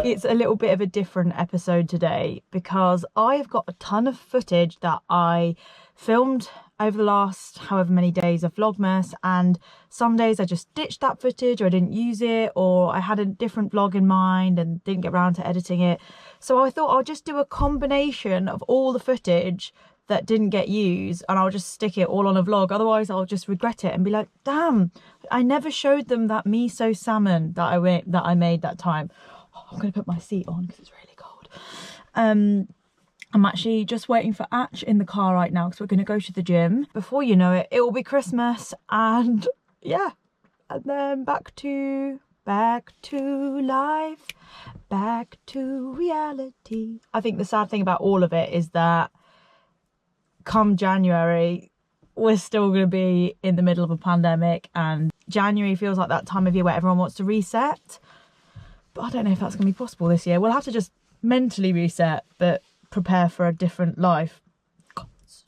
It's a little bit of a different episode today because I've got a ton of footage that I filmed over the last however many days of Vlogmas, and some days I just ditched that footage or I didn't use it, or I had a different vlog in mind and didn't get around to editing it. So I thought I'll just do a combination of all the footage that didn't get used and I'll just stick it all on a vlog. Otherwise I'll just regret it and be like, damn, I never showed them that miso salmon that I made that time. Oh, I'm gonna put my seat on because it's really cold. I'm actually just waiting for Atch in the car right now because we're going to go to the gym. Before you know it, it will be Christmas, and yeah, and then back to life, back to reality. I think the sad thing about all of it is that come January, we're still going to be in the middle of a pandemic, and January feels like that time of year where everyone wants to reset. But I don't know if that's going to be possible this year. We'll have to just mentally reset, but prepare for a different life. God, so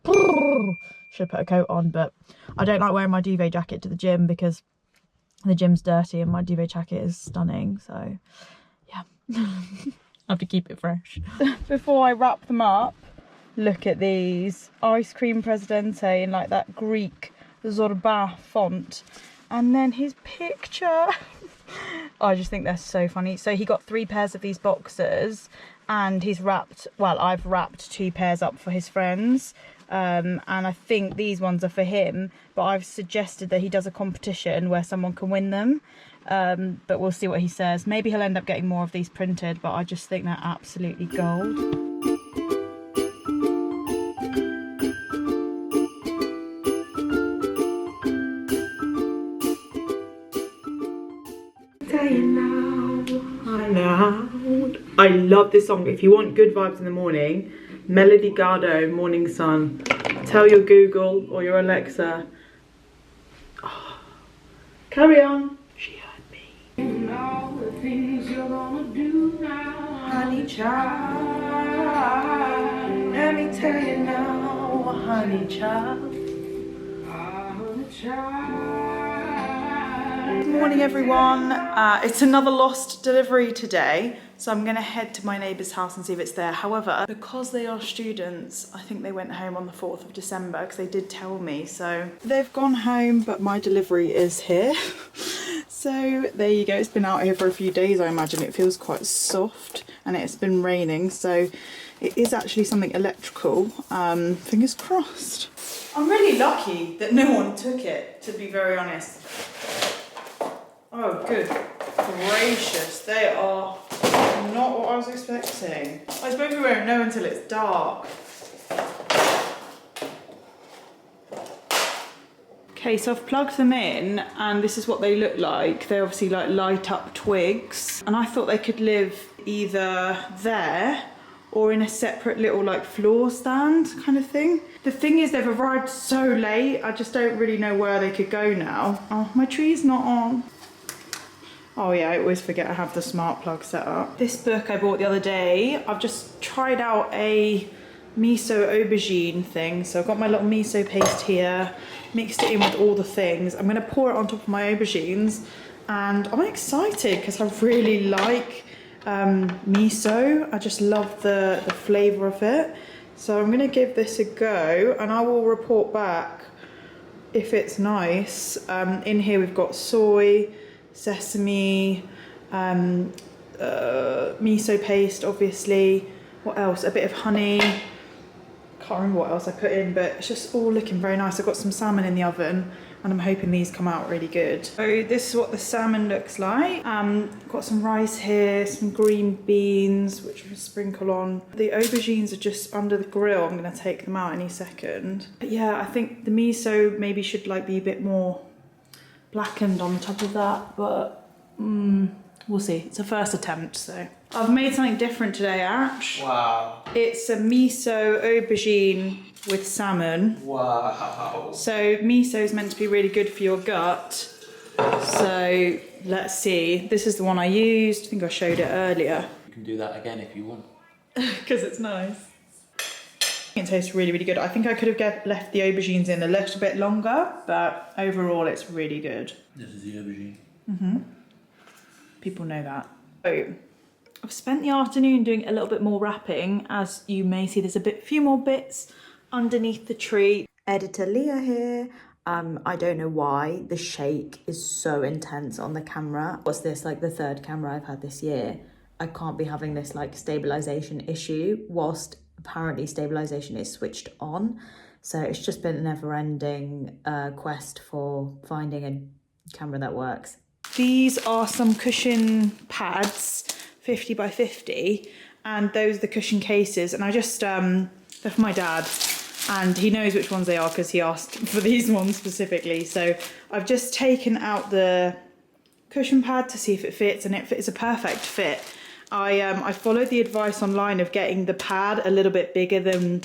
cold. Should put a coat on, but I don't like wearing my duvet jacket to the gym because the gym's dirty and my duvet jacket is stunning. So yeah, I have to keep it fresh. Before I wrap them up, look at these ice cream presidente in like that Greek Zorba font, and then his picture. I just think they're so funny. So he got 3 pairs of these boxers, and he's wrapped, well, I've wrapped 2 pairs up for his friends, and I think these ones are for him, but I've suggested that he does a competition where someone can win them, but we'll see what he says. Maybe he'll end up getting more of these printed, but I just think they're absolutely gold. I love this song. If you want good vibes in the morning, Melody Gardot, Morning Sun. Tell your Google or your Alexa. Oh, carry on. She heard me. All the things you're gonna do now, honey child. Let me tell you now, honey child. Honey child. Good morning everyone. It's another lost delivery today, so I'm gonna head to my neighbour's house and see if it's there. However, because they are students, I think they went home on the 4th of December because they did tell me. So they've gone home, but my delivery is here. So there you go. It's been out here for a few days, I imagine. It feels quite soft and it's been raining, so it is actually something electrical. Fingers crossed. I'm really lucky that no one took it, to be very honest. Oh, good gracious, they are not what I was expecting. I suppose we won't know until it's dark. Okay, so I've plugged them in and this is what they look like. They obviously like light up twigs, and I thought they could live either there or in a separate little like floor stand kind of thing. The thing is, they've arrived so late, I just don't really know where they could go now. Oh, my tree's not on. Oh yeah, I always forget I have the smart plug set up. This book I bought the other day, I've just tried out a miso aubergine thing. So I've got my little miso paste here, mixed it in with all the things. I'm gonna pour it on top of my aubergines, and I'm excited because I really like miso. I just love the flavour of it. So I'm gonna give this a go and I will report back if it's nice. In here we've got soy, sesame, miso paste obviously. What else? A bit of honey. Can't remember what else I put in, but it's just all looking very nice. I've got some salmon in the oven and I'm hoping these come out really good. So this is what the salmon looks like. Got some rice here, some green beans, which we'll sprinkle on. The aubergines are just under the grill. I'm gonna take them out any second. But yeah, I think the miso maybe should like be a bit more blackened on top of that, but we'll see. It's a first attempt, so. I've made something different today, Ash. Wow. It's a miso aubergine with salmon. Wow. So miso is meant to be really good for your gut. So let's see. This is the one I used. I think I showed it earlier. You can do that again if you want. Because it's nice. It tastes really, really good. I think I could have left the aubergines in a little bit longer, but overall it's really good. This is the aubergine. Mm-hmm. People know that. So I've spent the afternoon doing a little bit more wrapping. As you may see, there's few more bits underneath the tree. Editor Leah here. I don't know why the shake is so intense on the camera. What's this, like the third camera I've had this year? I can't be having this like stabilization issue whilst apparently stabilization is switched on. So it's just been a never-ending quest for finding a camera that works. These are some cushion pads, 50 by 50, and those are the cushion cases. And I just, they're for my dad, and he knows which ones they are because he asked for these ones specifically. So I've just taken out the cushion pad to see if it fits, and it's a perfect fit. I followed the advice online of getting the pad a little bit bigger than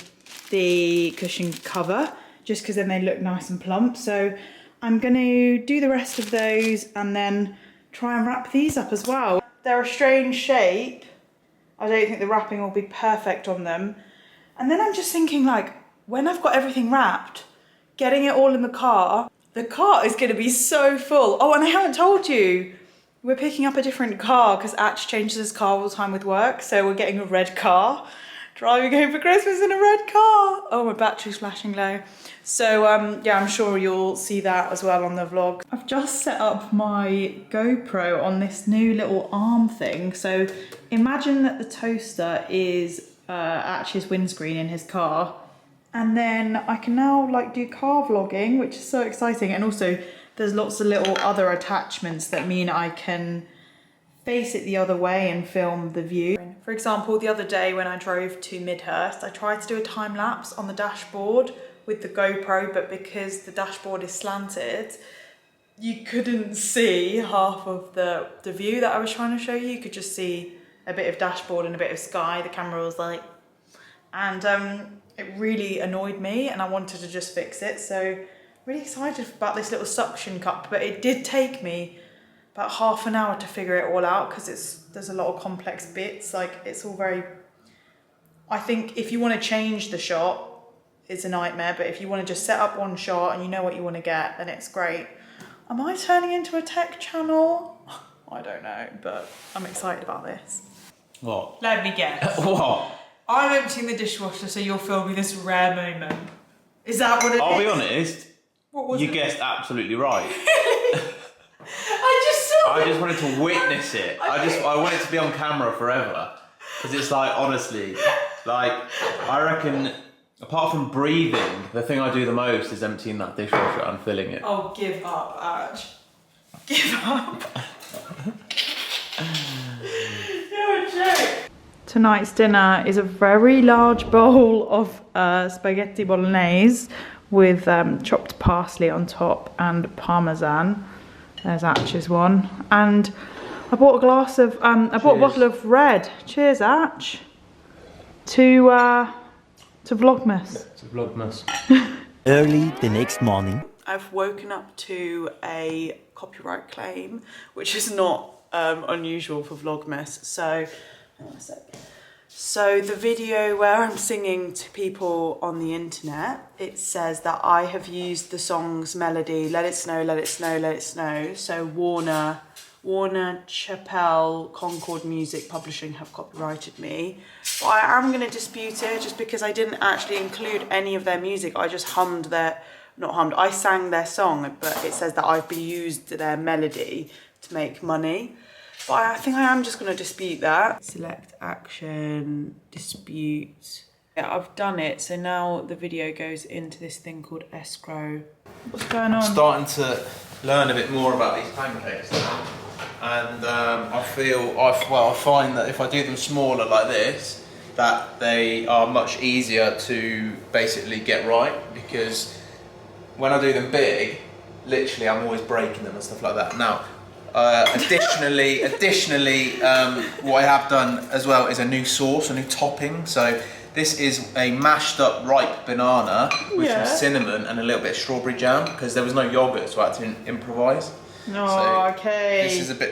the cushion cover, just because then they look nice and plump. So I'm going to do the rest of those and then try and wrap these up as well. They're a strange shape. I don't think the wrapping will be perfect on them. And then I'm just thinking, like, when I've got everything wrapped, getting it all in the car is going to be so full. Oh, and I haven't told you, we're picking up a different car because Atch changes his car all the time with work. So we're getting a red car. Driving home for Christmas in a red car. Oh, my battery's flashing low. So yeah, I'm sure you'll see that as well on the vlog. I've just set up my GoPro on this new little arm thing. So imagine that the toaster is Atch's windscreen in his car. And then I can now like do car vlogging, which is so exciting. And also there's lots of little other attachments that mean I can face it the other way and film the view. For example, the other day when I drove to Midhurst, I tried to do a time lapse on the dashboard with the GoPro, but because the dashboard is slanted, you couldn't see half of the view that I was trying to show you. You could just see a bit of dashboard and a bit of sky. The camera was like, and it really annoyed me and I wanted to just fix it. So really excited about this little suction cup, but it did take me about half an hour to figure it all out because there's a lot of complex bits. Like it's all very, I think if you want to change the shot, it's a nightmare, but if you want to just set up one shot and you know what you want to get, then it's great. Am I turning into a tech channel? I don't know, but I'm excited about this. What? Let me guess. What? I'm emptying the dishwasher, so you're filming this rare moment. Is that what it is? I'll be honest. What was you it? guessed absolutely right. I just wanted to witness it. I want it to be on camera forever. Because it's like, honestly, like, I reckon, apart from breathing, the thing I do the most is emptying that dishwasher and filling it. Oh, give up, Arch. Give up. You're a joke. Tonight's dinner is a very large bowl of spaghetti bolognese with chopped parsley on top and parmesan. There's Atch's one. And I bought a glass of, I bought a bottle of red. Cheers, Atch. To Vlogmas. To Vlogmas. Early the next morning. I've woken up to a copyright claim, which is not unusual for Vlogmas. So, hang on a sec. So the video where I'm singing to people on the internet, it says that I have used the song's melody, Let It Snow, Let It Snow, Let It Snow. So Warner Chappell Concord Music Publishing have copyrighted me. But I am going to dispute it just because I didn't actually include any of their music. I just I sang their song, but it says that I've used their melody to make money. But I think I am just going to dispute that. Select action, dispute. Yeah, I've done it. So now the video goes into this thing called escrow. What's going on? I'm starting to learn a bit more about these pancakes now. And I find that if I do them smaller like this, that they are much easier to basically get right, because when I do them big, literally I'm always breaking them and stuff like that. Now, additionally, what I have done as well is a new sauce, a new topping. So this is a mashed up ripe banana with some cinnamon and a little bit of strawberry jam, because there was no yogurt, so I had to improvise. No, so okay.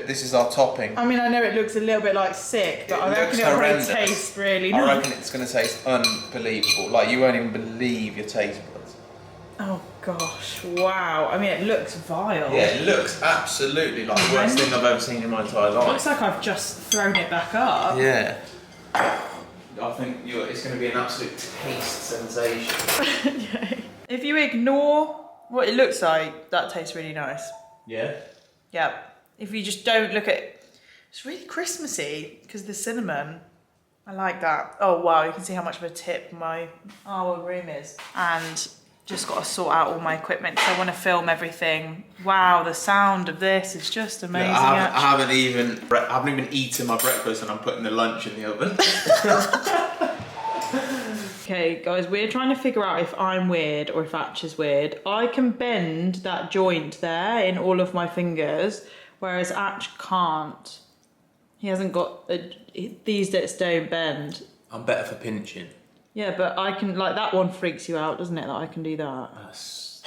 This is our topping. I mean, I know it looks a little bit like sick, but I reckon it'll really taste really nice. I reckon it's going to taste unbelievable. Like, you won't even believe your taste buds. Oh gosh, wow. I mean, it looks vile. Yeah, it looks absolutely like the worst thing I've ever seen in my entire life. It looks like I've just thrown it back up. Yeah. I think it's going to be an absolute taste sensation. Yeah. If you ignore what it looks like, that tastes really nice. Yeah? Yeah. If you just don't look at it, it's really Christmassy because the cinnamon. I like that. Oh wow, you can see how much of a tip our room is. And just got to sort out all my equipment because I want to film everything. Wow, the sound of this is just amazing. Yeah, I haven't even eaten my breakfast and I'm putting the lunch in the oven. Okay, guys, we're trying to figure out if I'm weird or if Atch is weird. I can bend that joint there in all of my fingers, whereas Atch can't. He hasn't got these bits don't bend. I'm better for pinching. Yeah, but I can, like, that one freaks you out, doesn't it, that I can do that?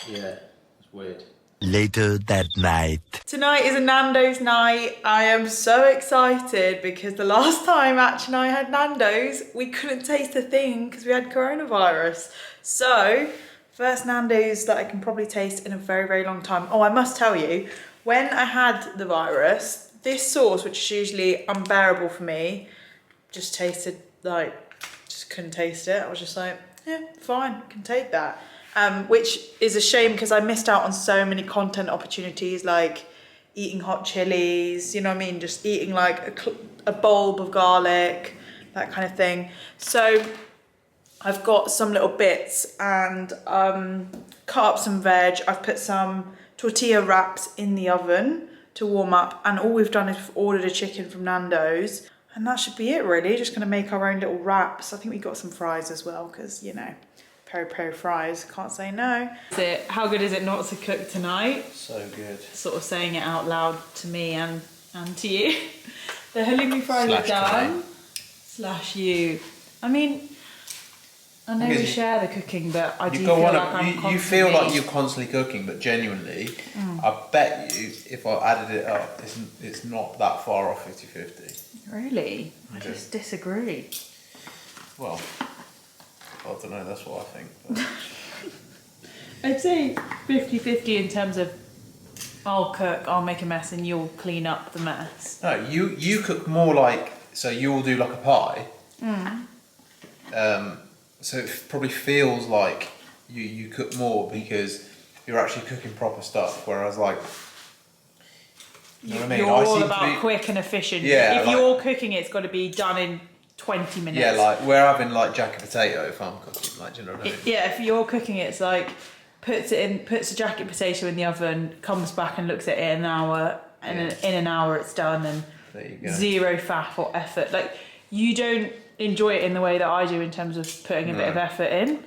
Yeah, it's weird. Later that night. Tonight is a Nando's night. I am so excited because the last time Atch and I had Nando's, we couldn't taste a thing because we had coronavirus. So, first Nando's that I can probably taste in a very, very long time. Oh, I must tell you, when I had the virus, this sauce, which is usually unbearable for me, just tasted like, just couldn't taste it. I was just like, yeah, fine, can take that. Which is a shame because I missed out on so many content opportunities, like eating hot chilies, you know what I mean? Just eating like a bulb of garlic, that kind of thing. So I've got some little bits and cut up some veg. I've put some tortilla wraps in the oven to warm up, and all we've done is ordered a chicken from Nando's, and that should be it really. Just gonna make our own little wraps. I think we got some fries as well because, you know, peri fries, can't say no. How good is it not to cook tonight? So good. Sort of saying it out loud to me and to you. The halloumi fries are done. Slash you. I mean, I know we share the cooking, but I do feel like I'm constantly... You feel like you're constantly cooking, but genuinely, I bet you if I added it up, it's not that far off 50-50. Really? I just disagree. Well, I don't know, that's what I think. But. I'd say 50-50 in terms of I'll cook, I'll make a mess, and you'll clean up the mess. No, you cook more like, so you'll do like a pie. So it probably feels like you cook more because you're actually cooking proper stuff, whereas like, you know what I mean? You're all about quick and efficient. Yeah, if you're cooking, it's got to be done in 20 minutes. Yeah, like we're having like jacket potato if I'm cooking, like, do you know what I mean? Yeah, if you're cooking, it's like puts a jacket potato in the oven, comes back and looks at it in an hour, and in an hour it's done, and there you go. Zero faff or effort. Like, you don't enjoy it in the way that I do in terms of putting a bit of effort in.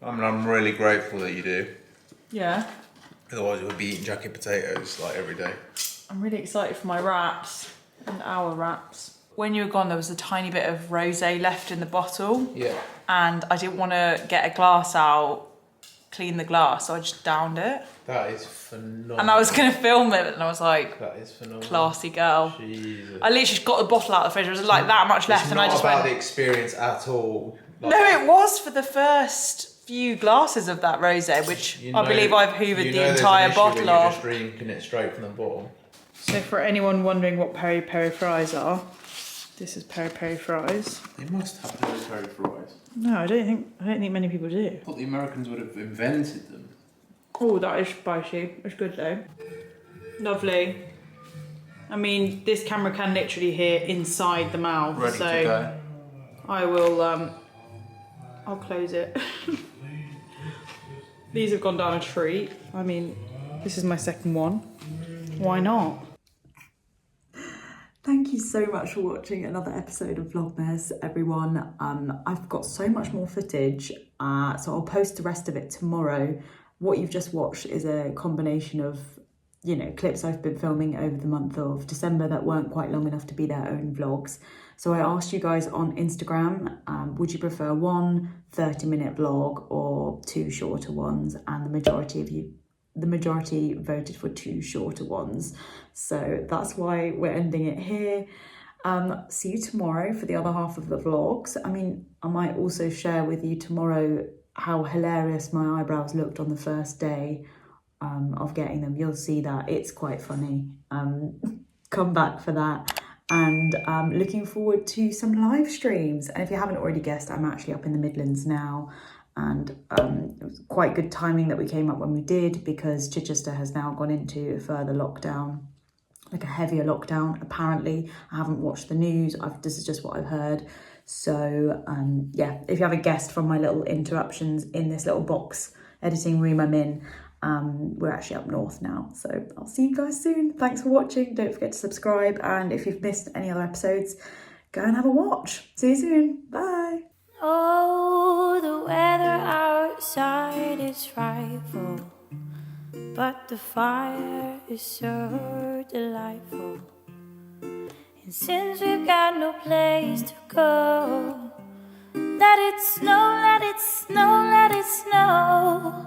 I mean, I'm really grateful that you do. Yeah. Otherwise, we'd be eating jacket potatoes like every day. I'm really excited for my wraps and our wraps. When you were gone, there was a tiny bit of rosé left in the bottle. Yeah. And I didn't want to get a glass out, clean the glass, so I just downed it. That is phenomenal. And I was going to film it, and I was like, that is phenomenal. Classy girl. Jesus. I literally just got the bottle out of the fridge. There was like that much left, and I just went... It's not about the experience at all. Like, no, it was for the first few glasses of that rosé, which I believe I've hoovered the entire bottle off. You're just drinking it straight from the bottle. So for anyone wondering what peri fries are, this is peri fries. They must have peri fries. No, I don't think many people do. I thought the Americans would have invented them. Oh, that is spicy. It's good though. Lovely. I mean, this camera can literally hear inside the mouth. Ready to go. I will, I'll close it. These have gone down a treat. I mean, this is my second one. Why not? Thank you so much for watching another episode of Vlogmas, everyone. I've got so much more footage, so I'll post the rest of it tomorrow. What you've just watched is a combination of, you know, clips I've been filming over the month of December that weren't quite long enough to be their own vlogs. So I asked you guys on Instagram, would you prefer one 30-minute vlog or two shorter ones? And the majority voted for two shorter ones. So that's why we're ending it here. See you tomorrow for the other half of the vlogs. I mean, I might also share with you tomorrow how hilarious my eyebrows looked on the first day of getting them, you'll see that it's quite funny. Come back for that. And looking forward to some live streams. And if you haven't already guessed, I'm actually up in the Midlands now. And it was quite good timing that we came up when we did, because Chichester has now gone into a further lockdown, like a heavier lockdown, apparently. I haven't watched the news, this is just what I've heard. So yeah, if you haven't guessed from my little interruptions in this little box editing room I'm in, we're actually up north now. So I'll see you guys soon. Thanks for watching. Don't forget to subscribe, and if you've missed any other episodes, go and have a watch. See you soon. Bye. Oh, the weather outside is frightful, but the fire is so delightful. And since we've got no place to go, let it snow, let it snow, let it snow.